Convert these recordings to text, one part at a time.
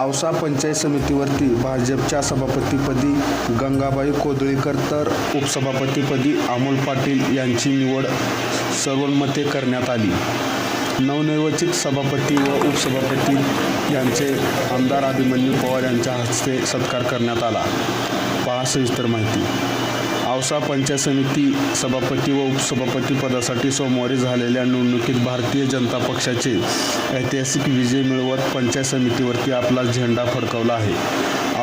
औसा पंचायत समितीवरती भाजपच्या सभापतीपदी गंगाबाई कोदळीकर तर उपसभापतीपदी अमोल पाटील यांची निवड सर्वानुमते करण्यात आली। नवनिर्वाचित सभापती व उपसभापती यांचे आमदार अभिमन्यू पवार यांच्या हस्ते सत्कार करण्यात आला। पहा सविस्तर माहिती। औसा पंचायत समिती सभापती व उपसभापती पदासाठी सोमवारी झालेल्या निवडणुकीत भारतीय जनता पक्षाचे ऐतिहासिक विजय मिळवत पंचायत समितीवरती आपला झेंडा फडकवला आहे।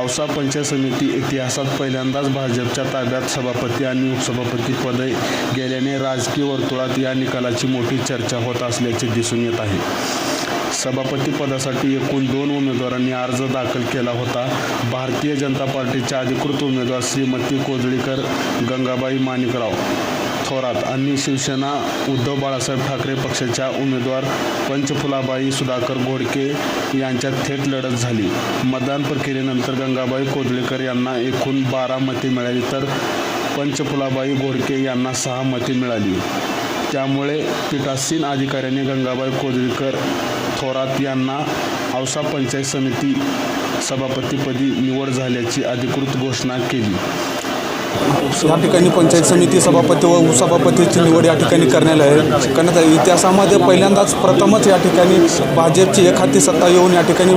औसा पंचायत समिती इतिहासात पहिल्यांदाच भाजपच्या ताब्यात सभापती आणि उपसभापती पदे गेल्याने राजकीय वर्तुळात या निकालाची मोठी चर्चा होत असल्याचे दिसून येत आहे। सभापती पदासाठी एकूण 2 उमेदवारांनी अर्ज दाखल केला होता। भारतीय जनता पार्टीच्या अधिकृत उमेदवार श्रीमती कोदळीकर गंगाबाई माणिकराव थोरात आणि शिवसेना उद्धव बाळासाहेब ठाकरे पक्षाच्या उमेदवार पंचफुलाबाई सुधाकर घोडके यांच्यात थेट लढत झाली। मतदान प्रक्रियेनंतर गंगाबाई कोदळीकर यांना एकूण 12 मते मिळाली तर पंचफुलाबाई घोडके यांना 6 मते मिळाली। त्यामुळे पीठासीन अधिकाऱ्यांनी गंगाबाई कोदळीकर थोरात यांना औसा पंचायत समिती सभापतीपदी निवड झाल्याची अधिकृत घोषणा केली। या ठिकाणी पंचायत समिती सभापती व उपसभापतीची निवड या ठिकाणी करण्यात आली। इतिहासामध्ये पहिल्यांदाच प्रथमच या ठिकाणी भाजपची एकहाती सत्ता येऊन या ठिकाणी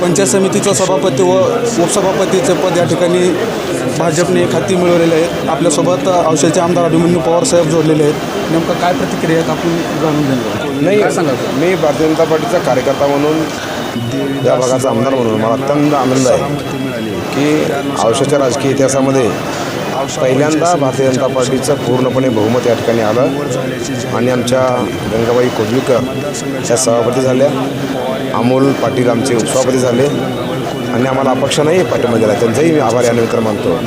पंचायत समितीचं सभापती व उपसभापतीचे पद या ठिकाणी भाजपने एकहाती मिळवलेले आहे। आपल्यासोबत औशाचे आमदार अभिमन्यू पवार साहेब जोडलेले आहेत। नेमकं काय प्रतिक्रिया आहेत आपण जाणून घेणार नाही काय सांगा। मी भारतीय जनता पार्टीचा कार्यकर्ता म्हणून या भागाचा आमदार म्हणून मला अत्यंत आनंद आहे की औशाच्या राजकीय इतिहासामध्ये पहिल्यांदा भारतीय जनता पार्टीचं पूर्णपणे बहुमत या ठिकाणी आलं आणि आमच्या गंगाबाई कोदळीकर या सभापती झाल्या, अमोल पाटील आमचे उपसभापती झाले आणि आम्हाला अपक्ष नाही पाठिंबा दिला, त्यांचाही मी आभार यानंतर मानतो।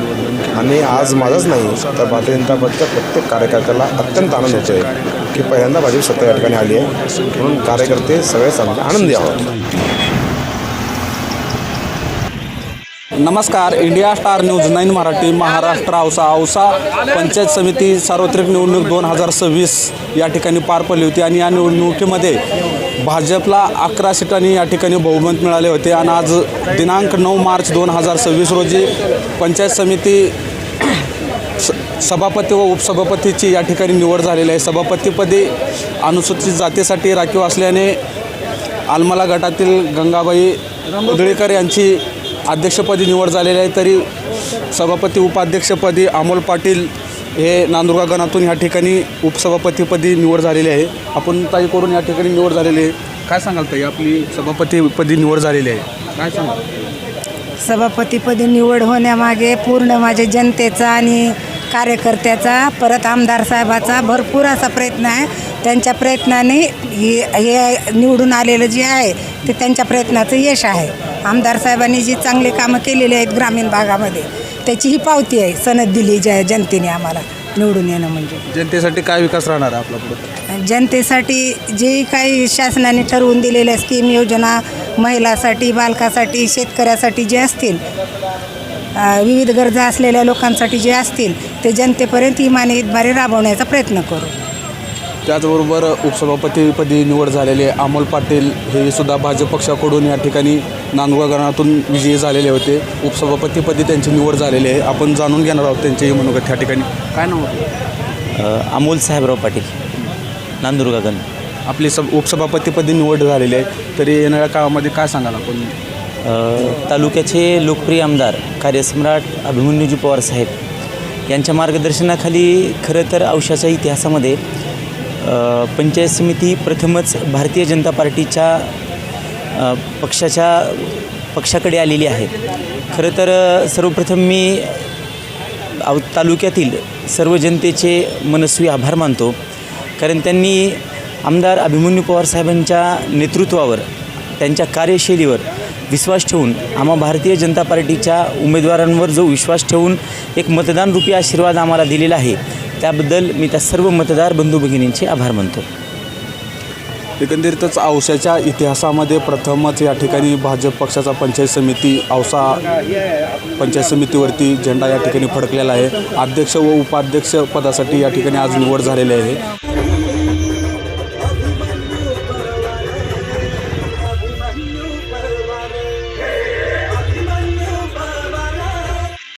आणि आज माझंच नाही तर भारतीय जनता पार्टीच्या प्रत्येक कार्यकर्त्याला अत्यंत आनंद होतो आहे की पहिल्यांदा भाजप सत्ता या ठिकाणी आली आहे, म्हणून कार्यकर्ते सगळेच आनंदी आहोत। नमस्कार, India star news 9 Marathi Maharashtra Ausa panchayat समिती सार्वत्रिक निवडणूक 2026 या ठिकाणी पार पडली होती आणि या निवडणुकीमध्ये भाजपला 11 सीटांनी या ठिकाणी बहुमत मिळाले होते आणि आज दिनांक 9 मार्च 2026 रोजी पंचायत समिती सभापती व उपसभापतीची या ठिकाणी निवड झालेली आहे। सभापतीपदी अनुसूचित जातीसाठी राखीव असल्याने आलमला गटातील गंगाबाई कोदळीकर यांची अध्यक्षपदी निवड झालेली आहे, तरी सभापती उपाध्यक्षपदी अमोल पाटील हे नांदुर्गा गणातून या ठिकाणी उपसभापतीपदी निवड झालेली आहे। आपण ताई करून या ठिकाणी निवड झालेली आहे। काय सांगाल ताई, आपली सभापतीपदी निवड झालेली आहे, काय सांगाल? सभापतीपदी निवड होण्यामागे पूर्ण माझ्या जनतेचा आणि कार्यकर्त्याचा परत आमदार साहेबाचा भरपूर असा प्रयत्न आहे। त्यांच्या प्रयत्नाने हे निवडून आलेलं जे आहे ते त्यांच्या प्रयत्नाचं यश आहे। आमदार साहेबांनी जी चांगली कामं केलेली आहेत ग्रामीण भागामध्ये त्याची ही पावती आहे, सनद दिली ज्या जनतेने आम्हाला निवडून येणं म्हणजे। जनतेसाठी काय विकास राहणार आहे आपला पुढे? जनतेसाठी जे काही शासनाने ठरवून दिलेल्या स्कीम योजना महिलासाठी, बालकासाठी, शेतकऱ्यासाठी जे असतील, विविध गरजा असलेल्या लोकांसाठी जे असतील ते जनतेपर्यंत इमानीद्वारे राबवण्याचा प्रयत्न करू। त्याचबरोबर उपसभापतीपदी निवड झालेले अमोल पाटील हे सुद्धा भाजप पक्षाकडून या ठिकाणी नांदुर्गा गणातून विजयी झालेले होते। उपसभापतीपदी त्यांची निवड झालेली आहे। आपण जाणून घेणार आहोत त्यांचेही मनोगत त्या ठिकाणी। काय नाव होतं? अमोल साहेबराव पाटील, नांदुर्गा गण। आपली उपसभापतीपदी निवड झालेली आहे, तरी येणाऱ्या काळामध्ये काय सांगाल आपण? तालुक्याचे लोकप्रिय आमदार कार्यसम्राट अभिमन्यूजी पवार साहेब यांच्या मार्गदर्शनाखाली खरं तर औशाच्या इतिहासामध्ये पंचायत समिती प्रथमच भारतीय जनता पार्टीच्या पक्षाकडे आलेली आहे। खरं तर सर्वप्रथम मी तालुक्यातील सर्व जनतेचे मनस्वी आभार मानतो, कारण त्यांनी आमदार अभिमन्यू पवार साहेबांच्या नेतृत्वावर, त्यांच्या कार्यशैलीवर विश्वास ठेवून आम्हा भारतीय जनता पार्टीच्या उमेदवारांवर जो विश्वास ठेवून एक मतदानरूपी आशीर्वाद आम्हाला दिलेला आहे, त्याबद्दल मी त्या सर्व मतदार बंधू भगिनींचे आभार मानतो। एकंदरीतच औशाच्या इतिहासामध्ये प्रथमच या ठिकाणी भाजप पक्षाचा पंचायत समिती औसा पंचायत समितीवरती झेंडा या ठिकाणी फडकलेला आहे। अध्यक्ष व उपाध्यक्ष पदासाठी या ठिकाणी आज निवड झालेली आहे।